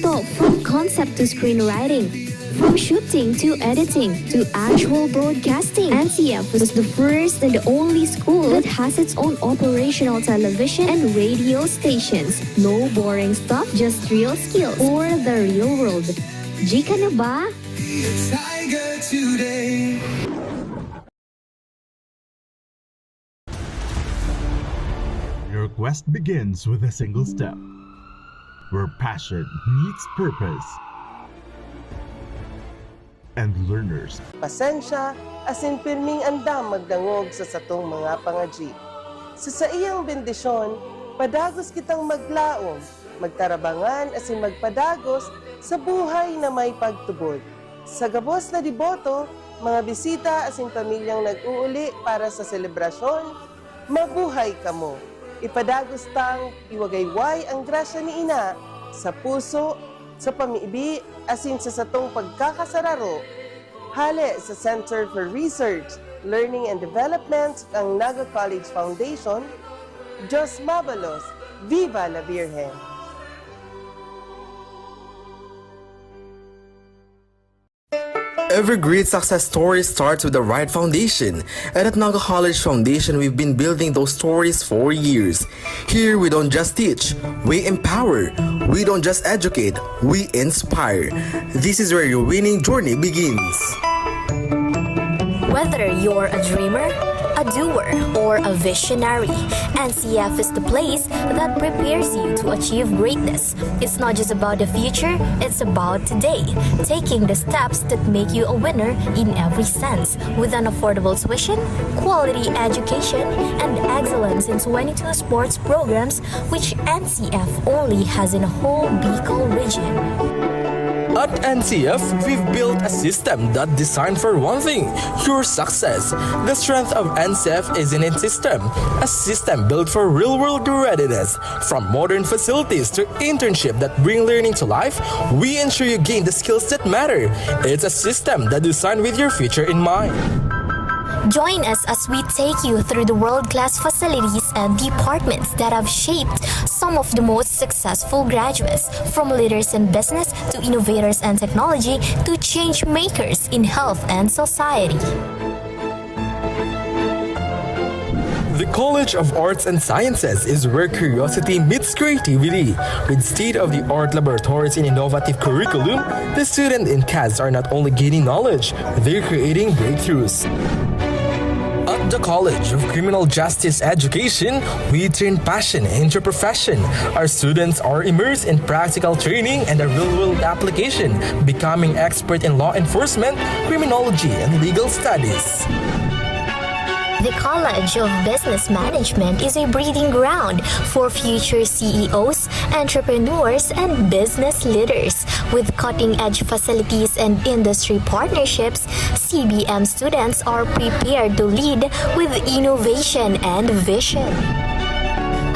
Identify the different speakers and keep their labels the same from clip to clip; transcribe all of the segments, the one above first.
Speaker 1: So, from concept to screenwriting, from shooting to editing to actual broadcasting, NCF is the first and the only school that has its own operational television and radio stations. No boring stuff, just real skills for the real world. Jika na ba?
Speaker 2: Tiger today.
Speaker 3: Your quest begins with a single step, where passion meets purpose, and learners.
Speaker 4: Pasensya, asin pirming andam magdangog sa satong mga pangaji. Sa iyang bendisyon, padagos kitang maglaom, magtarabangan asin magpadagos sa buhay na may pagtubod. Sa gabos na diboto, mga bisita asin pamilyang nag-uuli para sa selebrasyon, mabuhay kamo. Ipadagos tang iwagayway ang grasya ni Ina sa puso, sa pamiibi, asin sa satong pagkakasararo. Hale sa Center for Research, Learning and Development ang Naga College Foundation. Diyos mabalos, Viva la Virgen!
Speaker 5: Every great success story starts with the right foundation, and at Naga College Foundation, we've been building those stories for years. Here, we don't just teach, we empower. We don't just educate, we inspire. This is where your winning journey begins.
Speaker 6: Whether you're a dreamer, a doer, or a visionary, NCF is the place that prepares you to achieve greatness. It's not just about the future, it's about today, taking the steps that make you a winner in every sense, with an affordable tuition, quality education, and excellence in 22 sports programs, which NCF only has in a whole Bicol region.
Speaker 5: At NCF, we've built a system that's designed for one thing, your success. The strength of NCF is in its system, a system built for real-world readiness. From modern facilities to internship that bring learning to life, we ensure you gain the skills that matter. It's a system that's designed with your future in mind.
Speaker 6: Join us as we take you through the world-class facilities and departments that have shaped some of the most successful graduates, from leaders in business to innovators and technology to change makers in health and society.
Speaker 5: The College of Arts and Sciences is where curiosity meets creativity. With state-of-the-art laboratories and innovative curriculum, the students in CAS are not only gaining knowledge, they're creating breakthroughs. At the College of Criminal Justice Education, we turn passion into profession. Our students are immersed in practical training and a real-world application, becoming expert in law enforcement, criminology, and legal studies.
Speaker 6: The College of Business Management is a breeding ground for future CEOs, entrepreneurs, and business leaders. With cutting-edge facilities and industry partnerships, CBM students are prepared to lead with innovation and vision.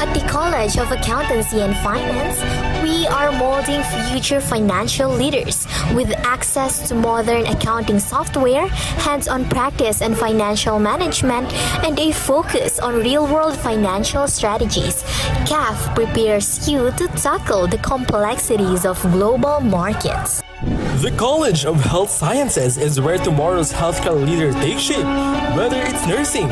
Speaker 6: At the College of Accountancy and Finance, we are molding future financial leaders with access to modern accounting software, hands-on practice and financial management, and a focus on real-world financial strategies. CAF prepares you to tackle the complexities of global markets.
Speaker 5: The College of Health Sciences is where tomorrow's healthcare leaders take shape. Whether it's nursing,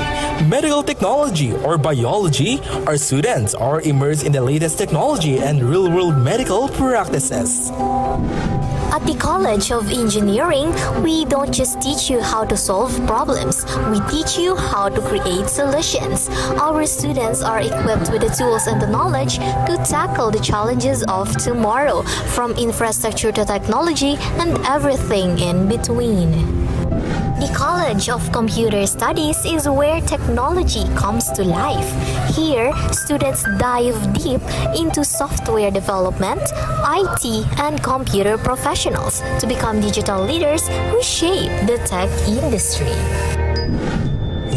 Speaker 5: medical technology, or biology, our students are immersed in the latest technology and real-world medical practices.
Speaker 6: At the College of Engineering, we don't just teach you how to solve problems, we teach you how to create solutions. Our students are equipped with the tools and the knowledge to tackle the challenges of tomorrow, from infrastructure to technology and everything in between. The College of Computer Studies is where technology comes to life. Here, students dive deep into software development, IT, and computer professionals to become digital leaders who shape the tech industry.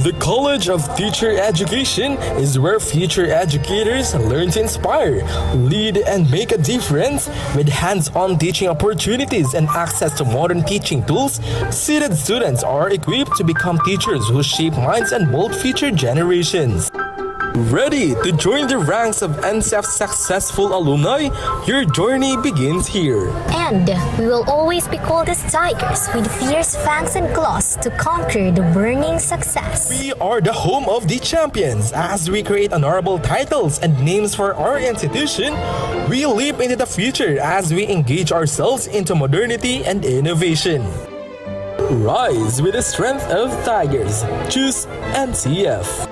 Speaker 5: The College of Teacher Education is where future educators learn to inspire, lead, and make a difference. With hands-on teaching opportunities and access to modern teaching tools, seated students are equipped to become teachers who shape minds and mold future generations. Ready to join the ranks of NCF's successful alumni? Your journey begins here.
Speaker 6: And we will always be called as tigers with fierce fangs and claws to conquer the burning success.
Speaker 5: We are the home of the champions. As we create honorable titles and names for our institution, we leap into the future as we engage ourselves into modernity and innovation. Rise with the strength of tigers. Choose NCF.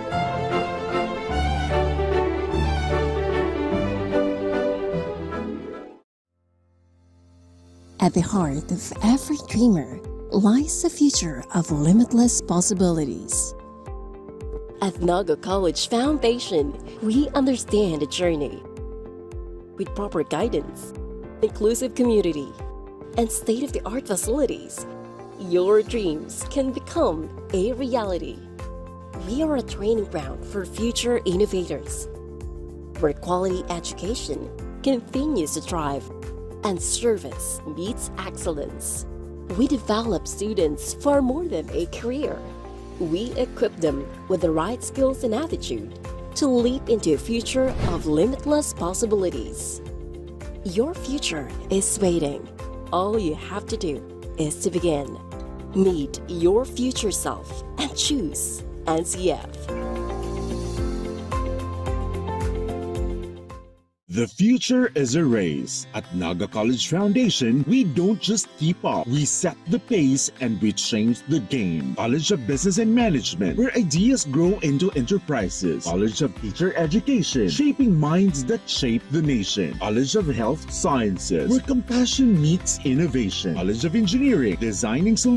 Speaker 7: At the heart of every dreamer lies a future of limitless possibilities.
Speaker 8: At Naga College Foundation, we understand the journey. With proper guidance, inclusive community, and state-of-the-art facilities, your dreams can become a reality. We are a training ground for future innovators, where quality education continues to thrive and service meets excellence. We develop students for more than a career. We equip them with the right skills and attitude to leap into a future of limitless possibilities. Your future is waiting. All you have to do is to begin. Meet your future self and choose NCF.
Speaker 3: The future is a race. At Naga College Foundation, we don't just keep up, we set the pace and we change the game. College of Business and Management, where ideas grow into enterprises. College of Teacher Education, shaping minds that shape the nation. College of Health Sciences, where compassion meets innovation. College of Engineering, designing solutions